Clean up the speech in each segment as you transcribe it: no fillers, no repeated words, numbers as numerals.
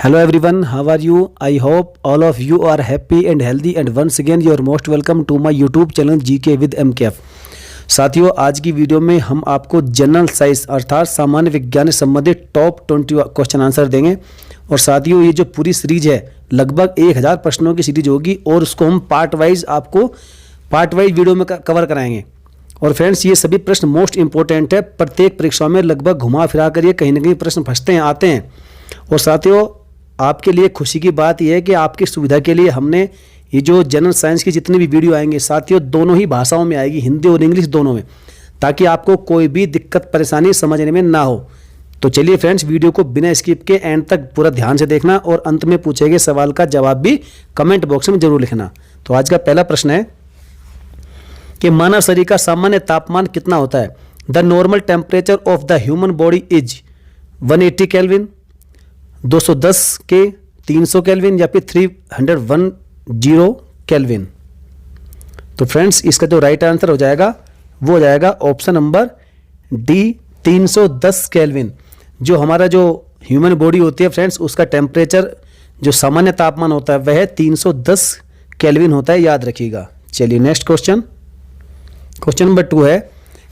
Hello everyone, how are you? I hope all of you are happy and healthy and once again you are most welcome to my YouTube channel GK with MKF। साथियों, आज की video में हम आपको general science अर्थात सामान्य विज्ञान से संबंधित टॉप 20 क्वेश्चन आंसर देंगे। और साथियों, ये जो पूरी सीरीज है लगभग 1000 प्रश्नों की सीरीज होगी और उसको हम पार्ट वाइज वीडियो में कवर कराएंगे। और फ्रेंड्स, ये सभी प्रश्न मोस्ट इंपॉर्टेंट है। प्रत्येक परीक्षाओं में लगभग घुमा फिरा कर ये कहीं ना कहीं प्रश्न फंसते हैं, आते हैं। और साथियों, आपके लिए खुशी की बात यह है कि आपकी सुविधा के लिए हमने ये जो जनरल साइंस की जितनी भी वीडियो आएंगे साथियों, दोनों ही भाषाओं में आएगी, हिंदी और इंग्लिश दोनों में, ताकि आपको कोई भी दिक्कत परेशानी समझने में ना हो। तो चलिए फ्रेंड्स, वीडियो को बिना स्किप के एंड तक पूरा ध्यान से देखना और अंत में पूछे गए सवाल का जवाब भी कमेंट बॉक्स में जरूर लिखना। तो आज का पहला प्रश्न है कि मानव शरीर का सामान्य तापमान कितना होता है? The normal temperature of the human body is 180 kelvin, 210 के 300 केल्विन या फिर 310 केल्विन। तो फ्रेंड्स, इसका जो राइट आंसर हो जाएगा वो हो जाएगा ऑप्शन नंबर डी, 310 केल्विन। जो हमारा जो ह्यूमन बॉडी होती है फ्रेंड्स, उसका टेम्परेचर जो सामान्य तापमान होता है वह 310 केल्विन होता है, याद रखिएगा। चलिए नेक्स्ट क्वेश्चन नंबर 2 है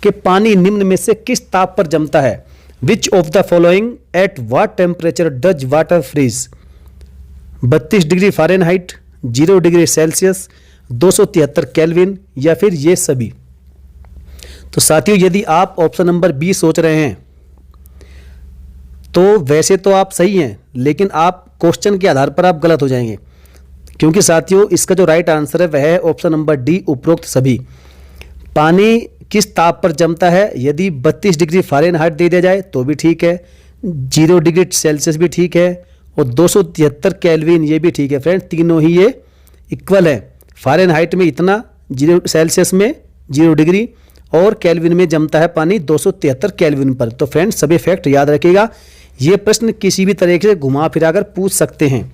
कि पानी निम्न में से किस ताप पर जमता है? Which of the following at what temperature does water freeze? 32 degree Fahrenheit, 0 degree Celsius, 273 kelvin या फिर ये सभी। तो साथियों, यदि आप ऑप्शन नंबर बी सोच रहे हैं तो वैसे तो आप सही हैं, लेकिन आप क्वेश्चन के आधार पर आप गलत हो जाएंगे, क्योंकि साथियों इसका जो राइट आंसर है वह है ऑप्शन नंबर डी, उपरोक्त सभी। पानी किस ताप पर जमता है? यदि 32 डिग्री फ़ारेनहाइट दे दिया जाए तो भी ठीक है, 0 डिग्री सेल्सियस भी ठीक है और 273 केल्विन ये भी ठीक है। फ्रेंड्स, तीनों ही ये इक्वल है। फ़ारेनहाइट में इतना, 0 सेल्सियस में 0 डिग्री और केल्विन में जमता है पानी 273 केल्विन पर। तो फ्रेंड्स, सभी फैक्ट याद रखिएगा। ये प्रश्न किसी भी तरीके से घुमा फिरा कर पूछ सकते हैं।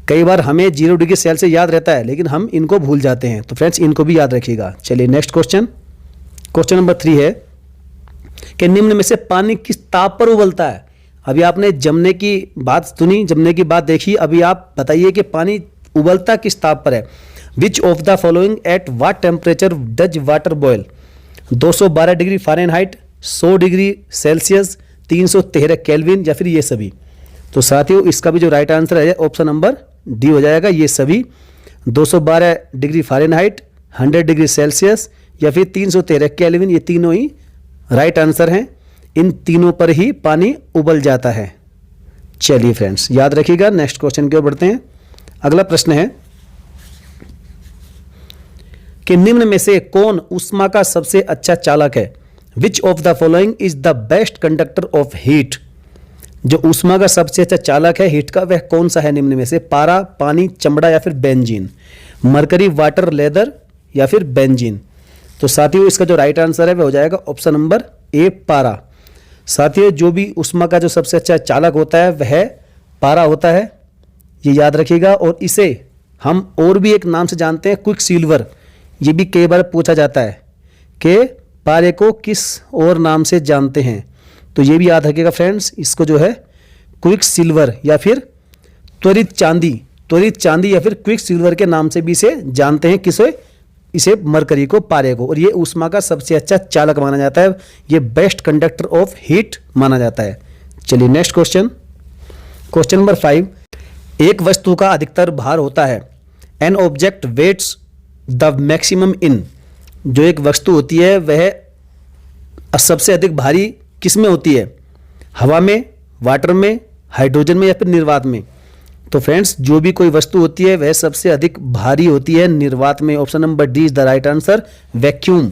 कई बार हमें 0 डिग्री सेल्सियस याद रहता है, लेकिन हम इनको भूल जाते हैं। तो फ्रेंड्स, इनको भी याद रखिएगा। चलिए नेक्स्ट क्वेश्चन नंबर 3 है कि निम्न में से पानी किस ताप पर उबलता है? अभी आपने जमने की बात सुनी, जमने की बात देखी, अभी आप बताइए कि पानी उबलता किस ताप पर है? Which of the following at what temperature does water boil? 212 degree Fahrenheit, 100 degree Celsius, 313 Kelvin या फिर ये सभी। तो साथियों, इसका भी जो राइट आंसर है ऑप्शन नंबर डी हो जाएगा, ये सभी। 212 डिग्री फ़ारेनहाइट, 100 डिग्री सेल्सियस या फिर 313 केल्विन, ये तीनों ही राइट आंसर हैं। इन तीनों पर ही पानी उबल जाता है। चलिए फ्रेंड्स, याद रखिएगा। नेक्स्ट क्वेश्चन की ओर बढ़ते हैं। अगला प्रश्न है कि निम्न में से कौन ऊष्मा का सबसे अच्छा चालक है? Which of the following is the best conductor of heat? जो ऊष्मा का सबसे अच्छा चालक है हीट का, वह कौन सा है निम्न में से? पारा, पानी, चमड़ा या फिर बेंजीन? मरकरी, वाटर, लेदर या फिर बेंजीन? तो साथियों, इसका जो राइट आंसर है वह हो जाएगा ऑप्शन नंबर ए, पारा। साथियों, जो भी ऊष्मा का जो सबसे अच्छा चालक होता है वह पारा होता है, ये याद रखिएगा। और इसे हम और भी एक नाम से जानते हैं, क्विक सिल्वर। ये भी कई बार पूछा जाता है कि पारे को किस और नाम से जानते हैं, तो ये भी याद रखिएगा फ्रेंड्स। इसको जो है क्विक सिल्वर या फिर त्वरित चांदी या फिर क्विक सिल्वर के नाम से भी इसे जानते हैं। इसे मरकरी को, पारे को। और ये ऊष्मा का सबसे अच्छा चालक माना जाता है, ये बेस्ट कंडक्टर ऑफ हीट माना जाता है। चलिए नेक्स्ट क्वेश्चन नंबर 5। एक वस्तु का अधिकतर भार होता है। An object weights the maximum in? जो एक वस्तु होती है वह सबसे अधिक भारी किस में होती है? हवा में, वाटर में, हाइड्रोजन में या फिर निर्वात में? तो फ्रेंड्स, जो भी कोई वस्तु होती है वह सबसे अधिक भारी होती है निर्वात में। Option number D is the right answer, vacuum.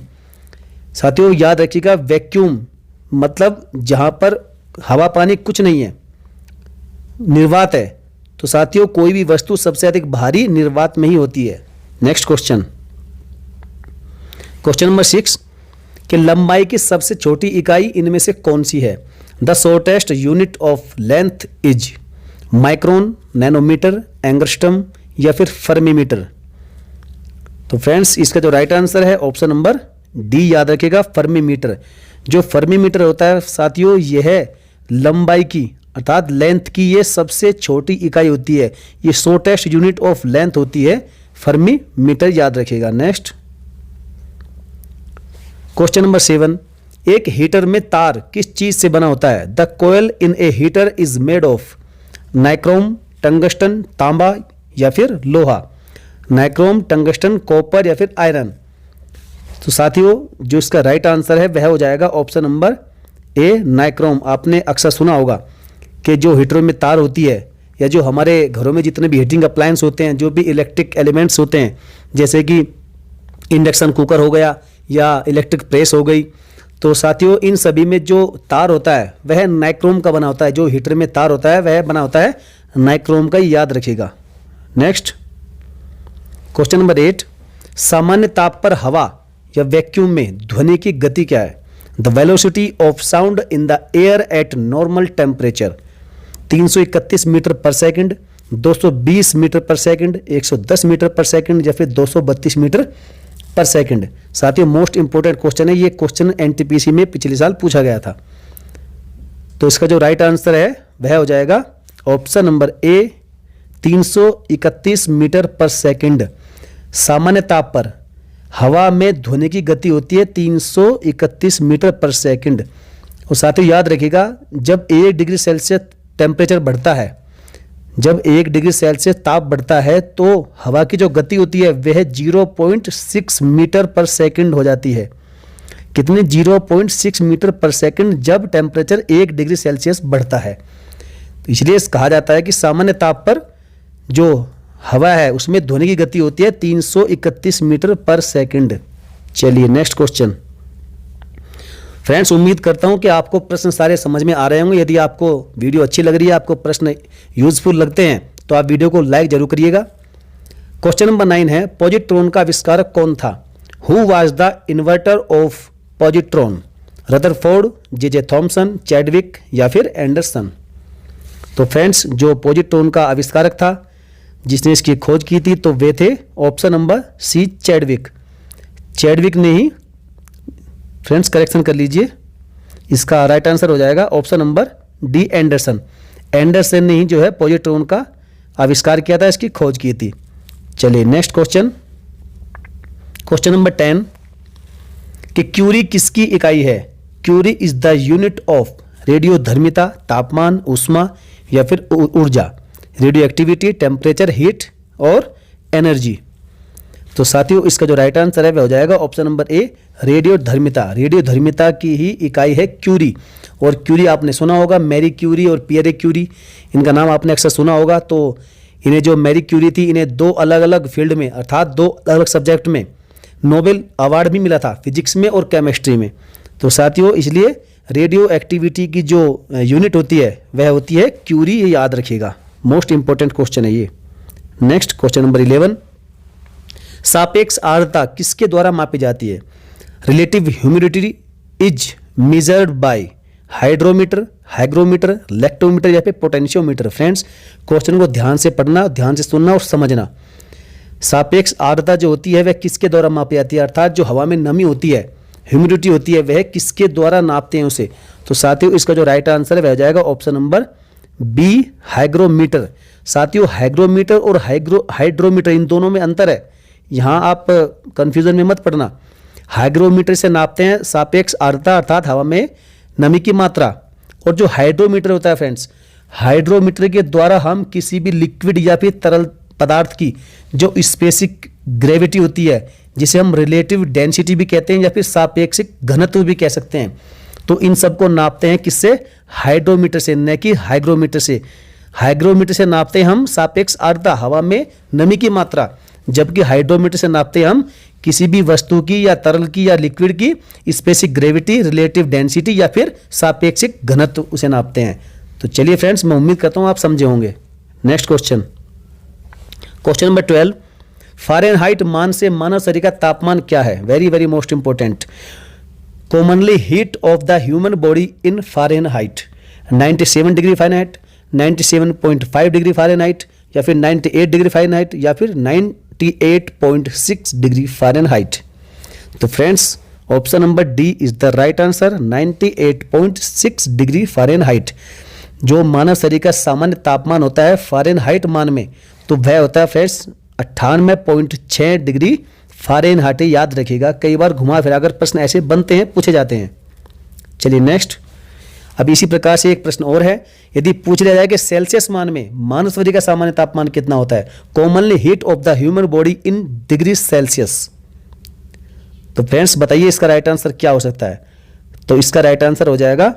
साथियों, याद रखिएगा, वैक्यूम मतलब जहां पर हवा पानी कुछ नहीं है, निर्वात है। तो साथियों, कोई भी वस्तु सबसे अधिक भारी निर्वात में ही होती है। नेक्स्ट क्वेश्चन नंबर 6 कि लंबाई की सबसे छोटी इकाई इनमें से कौन सी है? The shortest unit of length is micron, nanometre, angstrom या फिर फर्मीमीटर? तो फ्रेंड्स, इसका जो राइट आंसर है ऑप्शन नंबर डी, याद रखिएगा, फर्मीमीटर। जो फर्मीमीटर होता है साथियों, यह लंबाई की अर्थात लेंथ की ये सबसे छोटी इकाई होती है, ये शॉर्टेस्ट यूनिट ऑफ लेंथ होती है फर्मी मीटर, याद रखिएगा। नेक्स्ट क्वेश्चन नंबर 7, एक हीटर में तार किस चीज से बना होता है? The coil in a heater is made of nichrome, tungsten, तांबा या फिर लोहा। नाइक्रोम, टंगस्टन, कॉपर या फिर आयरन। तो साथियों जो इसका राइट आंसर है वह हो जाएगा ऑप्शन नंबर ए, नाइक्रोम। आपने अक्सर सुना होगा कि जो हीटरों में तार होती है या जो हमारे घरों में जितने भी हीटिंग अप्लायंस होते हैं, जो भी इलेक्ट्रिक एलिमेंट्स होते हैं, जैसे कि इंडक्शन कुकर हो गया या इलेक्ट्रिक प्रेस हो गई, तो साथियों इन सभी में जो तार होता है वह नाइक्रोम का बना होता है। जो हीटर में तार होता है वह बना होता है नाइक्रोम का, याद रखिएगा। नेक्स्ट क्वेश्चन नंबर 8, सामान्य ताप पर हवा या वैक्यूम में ध्वनि की गति क्या है? The velocity of sound in the air at normal temperature. 331 metre per second, 220 metre per second, 110 metre per second या फिर 232 मीटर पर सेकंड। साथियों मोस्ट इंपोर्टेंट क्वेश्चन है ये, क्वेश्चन एनटीपीसी में पिछले साल पूछा गया था। तो इसका जो राइट आंसर है वह हो जाएगा ऑप्शन नंबर ए, 331 मीटर पर सेकंड। सामान्य ताप पर हवा में ध्वनि की गति होती है 331 मीटर पर सेकंड। और साथियों याद रखिएगा, जब 1 डिग्री सेल्सियस टेम्परेचर बढ़ता है, जब 1 डिग्री सेल्सियस ताप बढ़ता है तो हवा की जो गति होती है वह 0.6 मीटर पर सेकंड हो जाती है। कितनी? 0.6 मीटर पर सेकंड जब टेम्परेचर 1 डिग्री सेल्सियस बढ़ता है। तो इसलिए कहा जाता है कि सामान्य ताप पर जो हवा है उसमें ध्वनि की गति होती है 331 मीटर पर सेकंड। चलिए नेक्स्ट क्वेश्चन। फ्रेंड्स उम्मीद करता हूं कि आपको प्रश्न सारे समझ में आ रहे होंगे। यदि आपको वीडियो अच्छी लग रही है, आपको प्रश्न यूजफुल लगते हैं तो आप वीडियो को लाइक जरूर करिएगा। क्वेश्चन नंबर 9 है, पॉजिट्रॉन का आविष्कारक कौन था? Who was the inverter of positron? Rutherford, J Thomson, Chadwick या फिर एंडरसन। तो फ्रेंड्स जो पॉजिट्रॉन का आविष्कारक था, जिसने इसकी खोज की थी, तो वे थे option number C, Chadwick. Chadwick ने ही, फ्रेंड्स करेक्शन कर लीजिए, इसका राइट आंसर हो जाएगा option number D, Anderson. Anderson ने ही जो है पॉजिट्रॉन का आविष्कार किया था, इसकी खोज की थी। चलिए नेक्स्ट क्वेश्चन, क्वेश्चन नंबर 10 कि क्यूरी किसकी इकाई है? Curie is the unit of रेडियोधर्मिता, तापमान, ऊष्मा या फिर ऊर्जा, रेडियो एक्टिविटी, टेम्परेचर, हीट और एनर्जी। तो साथियों इसका जो राइट आंसर है वह हो जाएगा ऑप्शन नंबर ए, रेडियोधर्मिता। रेडियोधर्मिता की ही इकाई है क्यूरी। और क्यूरी आपने सुना होगा, मैरी क्यूरी और पियरे क्यूरी, इनका नाम आपने अक्सर सुना होगा। तो इन्हें जो मैरी क्यूरी थी, इन्हें 2 अलग अलग फील्ड में अर्थात 2 अलग सब्जेक्ट में नोबेल अवार्ड भी मिला था, फिजिक्स में और केमिस्ट्री में। तो साथियों इसलिए रेडियो एक्टिविटी की जो यूनिट होती है वह होती है क्यूरी, ये याद रखिएगा। मोस्ट इंपॉर्टेंट क्वेश्चन है ये। नेक्स्ट क्वेश्चन नंबर 11, सापेक्ष आर्द्रता किसके द्वारा मापी जाती है? Relative humidity is measured by hydrometer, hygrometer, lactometer या फिर पोटेंशियोमीटर। फ्रेंड्स क्वेश्चन को ध्यान से पढ़ना, ध्यान से सुनना और समझना। सापेक्ष आर्द्रता जो होती है वह किसके द्वारा मापी जाती है? अर्थात जो हवा में नमी होती है, ह्यूमिडिटी होती है, वह किसके द्वारा नापते हैं उसे? तो साथियों इसका जो राइट आंसर है वह हो जाएगा ऑप्शन नंबर बी, हाइग्रोमीटर। साथियों हाइग्रोमीटर और हाइड्रोमीटर इन दोनों में अंतर है, यहाँ आप कंफ्यूजन में मत पड़ना। हाइग्रोमीटर से नापते हैं सापेक्ष आर्द्रता अर्थात हवा में नमी की मात्रा, और जो हाइड्रोमीटर होता है फ्रेंड्स, हाइड्रोमीटर के द्वारा हम किसी भी लिक्विड या फिर तरल पदार्थ की जो स्पेसिफिक ग्रेविटी होती है, जिसे हम रिलेटिव डेंसिटी भी कहते हैं या फिर सापेक्षिक घनत्व भी कह सकते हैं, तो इन सबको नापते हैं किससे? हाइड्रोमीटर से, न कि हाइग्रोमीटर से। हाइग्रोमीटर से नापते हैं हम सापेक्ष आर्द्रता, हवा में नमी की मात्रा, जबकि हाइड्रोमीटर से नापते हैं हम किसी भी वस्तु की या तरल की या लिक्विड की स्पेसिफिक ग्रेविटी, रिलेटिव डेंसिटी या फिर सापेक्षिक घनत्व उसे नापते हैं। तो चलिए फ्रेंड्स मैं उम्मीद करता हूं आप समझे होंगे। Next question, question number 12, Fahrenheit मान से मानव शरीर का तापमान क्या है? Very very most important. Commonly heat of the human body in Fahrenheit, 97 degree Fahrenheit, 97.5 degree Fahrenheit या फिर 98 डिग्री फ़ारेनहाइट या फिर 98.6 डिग्री फ़ारेनहाइट। तो friends option number D is the right answer, 98.6 degree Fahrenheit. जो मानव शरीर का सामान्य तापमान होता है फ़ारेनहाइट मान में, तो वह होता है फ्रेंड्स 98.6 डिग्री फ़ारेनहाइट। याद रखिएगा, कई बार घुमा फिरा कर प्रश्न ऐसे बनते हैं, पूछे जाते हैं। चलिए नेक्स्ट। अब इसी प्रकार से एक प्रश्न और है, यदि पूछ लिया जाए कि सेल्सियस मान में मानव शरीर का सामान्य तापमान कितना होता है, commonly heat of the human body in degree Celsius, तो फ्रेंड्स बताइए इसका राइट आंसर क्या हो सकता है। तो इसका राइट आंसर हो जाएगा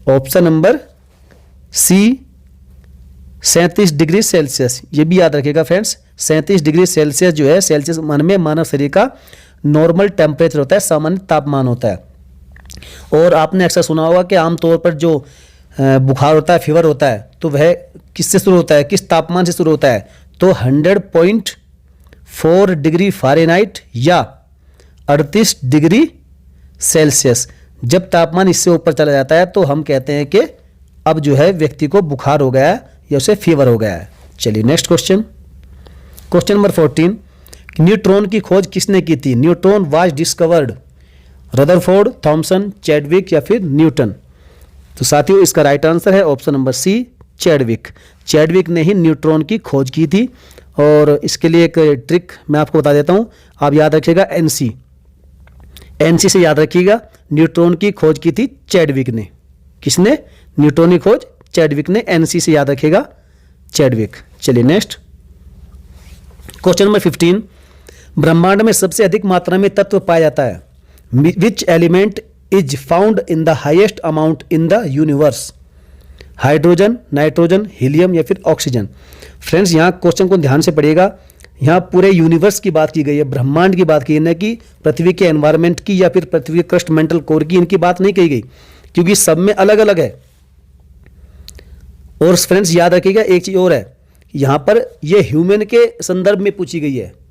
option number C 37 degree Celsius. ये भी याद रखिएगा फ्रेंड्स, 37 डिग्री सेल्सियस जो है सेल्सियस मान में मानव शरीर का नॉर्मल टेम्परेचर होता है, सामान्य तापमान होता है। और आपने अक्सर सुना होगा कि आमतौर पर जो बुखार होता है, फीवर होता है, तो वह किससे शुरू होता है, किस तापमान से शुरू होता है, तो 100.4 डिग्री फ़ारेनहाइट या 38 डिग्री सेल्सियस। जब तापमान इससे ऊपर चला जाता है तो हम कहते हैं कि अब जो है व्यक्ति को बुखार हो गया है या उसे फीवर हो गया है। चलिए next question, question number 14, neutron की खोज किसने की थी। Neutron was discovered, Rutherford, Thomson, Chadwick या फिर न्यूटन। तो साथियों इसका राइट आंसर है option number C, Chadwick. Chadwick ने ही न्यूट्रॉन की खोज की थी। और इसके लिए एक ट्रिक मैं आपको बता देता हूँ, आप याद रखिएगा एनसी से याद रखिएगा। न्यूट्रॉन की खोज की थी चैडविक ने। किसने? न्यूट्रॉन की खोज चैडविक ने। एनसी से याद रखिएगा, चैडविक। चलिए नेक्स्ट, क्वेश्चन नंबर 15, ब्रह्मांड में सबसे अधिक मात्रा में तत्व पाया जाता है। Which element is found in the highest amount in the universe. Hydrogen, nitrogen, helium या फिर ऑक्सीजन। फ्रेंड्स यहाँ क्वेश्चन को ध्यान से पढ़िएगा, यहाँ पूरे यूनिवर्स की बात की गई है, ब्रह्मांड की बात की है, न कि पृथ्वी के एनवायरनमेंट की या फिर पृथ्वी के क्रस्ट मेंटल कोर की, इनकी बात नहीं कही गई, क्योंकि सब में अलग अलग है। और फ्रेंड्स याद रखिएगा एक चीज और है, यहाँ पर यह ह्यूमन के संदर्भ में पूछी गई है।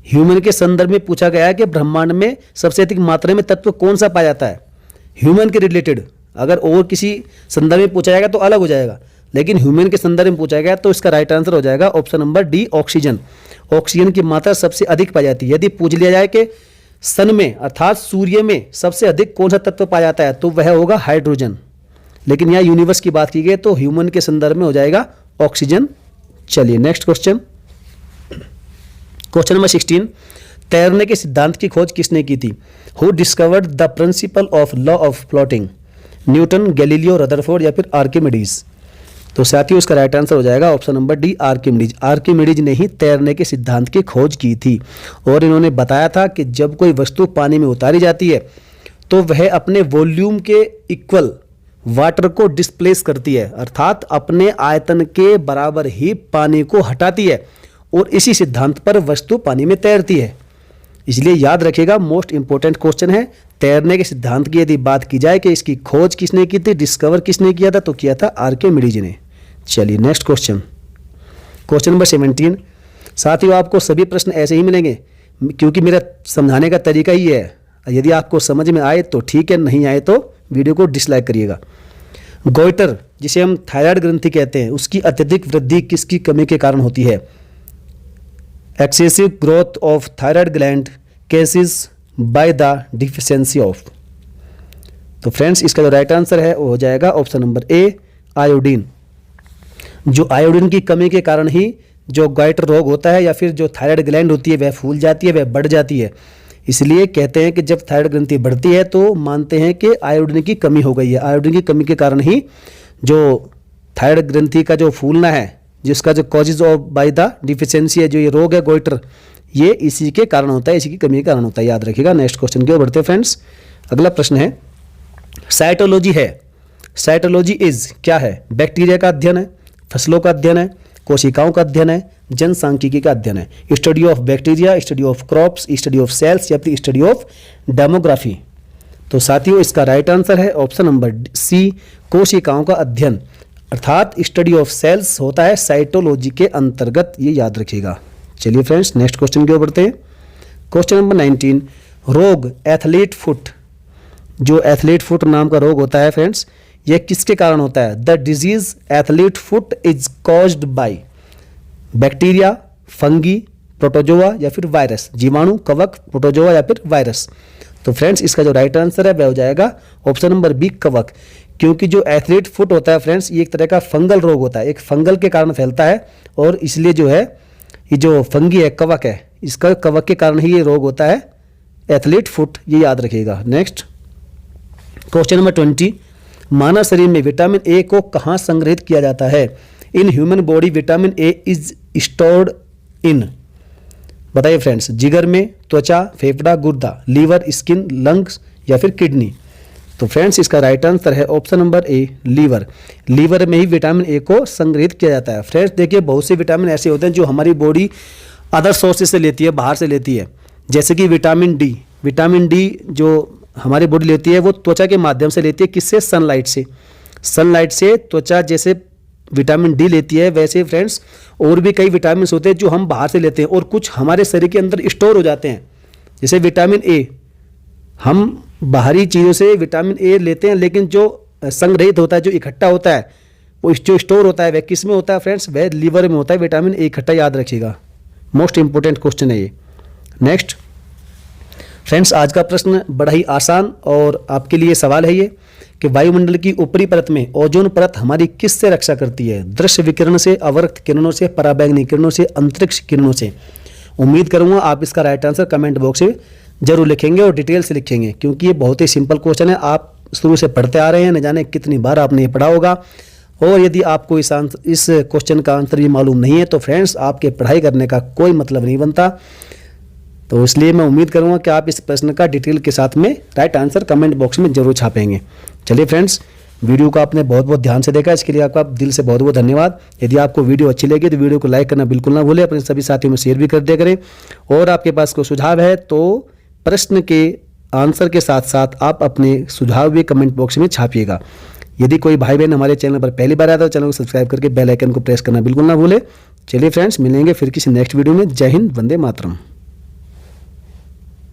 ह्यूमन के संदर्भ में पूछा गया है कि ब्रह्मांड में सबसे अधिक मात्रा में तत्व कौन सा पाया जाता है, ह्यूमन के रिलेटेड। अगर और किसी संदर्भ में पूछा जाएगा तो अलग हो जाएगा, लेकिन ह्यूमन के संदर्भ में पूछा गया तो इसका राइट आंसर हो जाएगा option number D, oxygen. Oxygen की मात्रा सबसे अधिक पाई जाती है। यदि पूछ लिया जाए कि सन में अर्थात सूर्य में सबसे अधिक कौन सा तत्व पाया जाता है, तो वह होगा हाइड्रोजन। लेकिन यहाँ यूनिवर्स की बात की गई तो ह्यूमन के संदर्भ में हो जाएगा ऑक्सीजन। चलिए नेक्स्ट क्वेश्चन, क्वेश्चन नंबर 16, तैरने के सिद्धांत की खोज किसने की थी। Who discovered the principle of law of floating. Newton, Galileo, Rutherford या फिर आर्किमिडीज। तो साथियों इसका राइट आंसर हो जाएगा option number D, Archimedes. Archimedes ने ही तैरने के सिद्धांत की खोज की थी। और इन्होंने बताया था कि जब कोई वस्तु पानी में उतारी जाती है तो वह अपने वॉल्यूम के इक्वल वाटर को डिस्प्लेस करती है, अर्थात अपने आयतन के बराबर ही पानी को हटाती है, और इसी सिद्धांत पर वस्तु पानी में तैरती है। इसलिए याद रखिएगा, मोस्ट इंपॉर्टेंट क्वेश्चन है। तैरने के सिद्धांत की यदि बात की जाए कि इसकी खोज किसने की थी, डिस्कवर किसने किया था, तो किया था आर्किमिडीज ने। चलिए नेक्स्ट क्वेश्चन, क्वेश्चन नंबर 17। साथियों आपको सभी प्रश्न ऐसे ही मिलेंगे, क्योंकि मेरा समझाने का तरीका ही है। यदि आपको समझ में आए तो ठीक है, नहीं आए तो वीडियो को डिसलाइक करिएगा। गोइटर, जिसे हम थायराइड ग्रंथि कहते हैं, उसकी अत्यधिक वृद्धि किसकी कमी के कारण होती है। Excessive growth of thyroid gland cases by the deficiency of. तो फ्रेंड्स इसका जो राइट आंसर है वो हो जाएगा ऑप्शन नंबर ए, आयोडीन। जो आयोडीन की कमी के कारण ही जो गोइटर रोग होता है या फिर जो थायराइड ग्लैंड होती है वह फूल जाती है, वह बढ़ जाती है। इसलिए कहते हैं कि जब थायराइड ग्रंथि बढ़ती है तो मानते हैं कि आयोडीन की कमी हो गई है। आयोडीन की कमी के कारण ही जो थायराइड ग्रंथि का जो फूलना है, जिसका जो causes of by the deficiency है, जो ये रोग है गोइटर, ये इसी के कारण होता है, इसी की कमी के कारण होता है। याद रखिएगा। नेक्स्ट क्वेश्चन की ओर बढ़ते हैं फ्रेंड्स। अगला प्रश्न है, साइटोलॉजी है। साइटोलॉजी इज क्या है? बैक्टीरिया का अध्ययन है, फसलों का अध्ययन है, कोशिकाओं का अध्ययन है, जनसांख्यिकी का अध्ययन है। Study of bacteria, study of crops, study of cells या फिर स्टडी ऑफ डेमोग्राफी। तो साथियों इसका राइट आंसर है ऑप्शन नंबर सी, कोशिकाओं का अध्ययन, अर्थात स्टडी ऑफ सेल्स होता है साइटोलॉजी के अंतर्गत। ये याद रखिएगा। चलिए फ्रेंड्स नेक्स्ट क्वेश्चन की ओर बढ़ते हैं। क्वेश्चन नंबर 19, रोग एथलीट फुट। जो एथलीट फुट नाम का रोग होता है फ्रेंड्स, यह किसके कारण होता है? The disease athlete foot is caused by bacteria, fungi, protozoa या फिर वायरस। जीवाणु, कवक, प्रोटोजोआ या फिर वायरस। तो फ्रेंड्स इसका जो राइट आंसर है वह हो जाएगा ऑप्शन नंबर बी, कवक। क्योंकि जो एथलीट फुट होता है फ्रेंड्स, ये एक तरह का फंगल रोग होता है, एक फंगल के कारण फैलता है, और इसलिए जो है ये जो फंगी है, कवक है, इसका कवक के कारण ही ये रोग होता है एथलीट फुट, ये याद रखिएगा। नेक्स्ट क्वेश्चन नंबर 20, मानव शरीर में विटामिन ए को कहाँ संग्रहित किया जाता है? In human body vitamin A is stored in, बताइए फ्रेंड्स, जिगर में, त्वचा, फेफड़ा, गुर्दा, लीवर, स्किन, लंग्स या फिर किडनी? तो फ्रेंड्स इसका राइट आंसर है option number A, liver. Liver में ही विटामिन ए को संग्रहित किया जाता है। फ्रेंड्स देखिए, बहुत से विटामिन ऐसे होते हैं जो हमारी बॉडी अदर सोर्सेज से लेती है, बाहर से लेती है, जैसे कि विटामिन डी। विटामिन डी जो हमारी बॉडी लेती है वो त्वचा के माध्यम से लेती है, किससे? सनलाइट से। सनलाइट से त्वचा जैसे विटामिन डी लेती है, वैसे फ्रेंड्स और भी कई विटामिन होते हैं जो हम बाहर से लेते हैं, और कुछ हमारे शरीर के अंदर स्टोर हो जाते हैं। जैसे विटामिन ए, हम बाहरी चीज़ों से विटामिन ए लेते हैं, लेकिन जो संग्रहित होता है, जो इकट्ठा होता है, वो जो स्टोर होता है, वह किस में होता है फ्रेंड्स? वह लीवर में होता है। विटामिन ए इकट्ठा, याद रखिएगा, मोस्ट इंपॉर्टेंट क्वेश्चन है ये। नेक्स्ट फ्रेंड्स, आज का प्रश्न बड़ा ही आसान और आपके लिए सवाल है ये कि वायुमंडल की ऊपरी परत में ओजोन परत हमारी किस से रक्षा करती है? दृश्य विकिरण से, अवरक्त किरणों से, पराबैंगनी किरणों से, अंतरिक्ष किरणों से? उम्मीद करूंगा आप इसका राइट आंसर कमेंट बॉक्स में जरूर लिखेंगे और डिटेल से लिखेंगे, क्योंकि ये बहुत ही सिंपल क्वेश्चन है। आप शुरू से पढ़ते आ रहे हैं, न जाने कितनी बार आपने ये पढ़ा होगा। और यदि आपको इस क्वेश्चन का आंसर भी मालूम नहीं है तो फ्रेंड्स आपके पढ़ाई करने का कोई मतलब नहीं बनता। तो इसलिए मैं उम्मीद करूंगा कि आप इस प्रश्न का डिटेल के साथ में राइट आंसर कमेंट बॉक्स में जरूर छापेंगे। चलिए फ्रेंड्स, वीडियो को आपने बहुत बहुत ध्यान से देखा, इसके लिए आपका दिल से बहुत बहुत धन्यवाद। यदि आपको वीडियो अच्छी लगी तो वीडियो को लाइक करना बिल्कुल ना भूलें, अपने सभी साथियों में शेयर भी कर दिया करें। और आपके पास कोई सुझाव है तो प्रश्न के आंसर के साथ साथ आप अपने सुझाव भी कमेंट बॉक्स में छापिएगा। यदि कोई भाई बहन हमारे चैनल पर पहली बार आया तो चैनल को सब्सक्राइब करके बेल आइकन को प्रेस करना बिल्कुल ना भूले। चलिए फ्रेंड्स, मिलेंगे फिर किसी नेक्स्ट वीडियो में। जय हिंद, वंदे मातरम।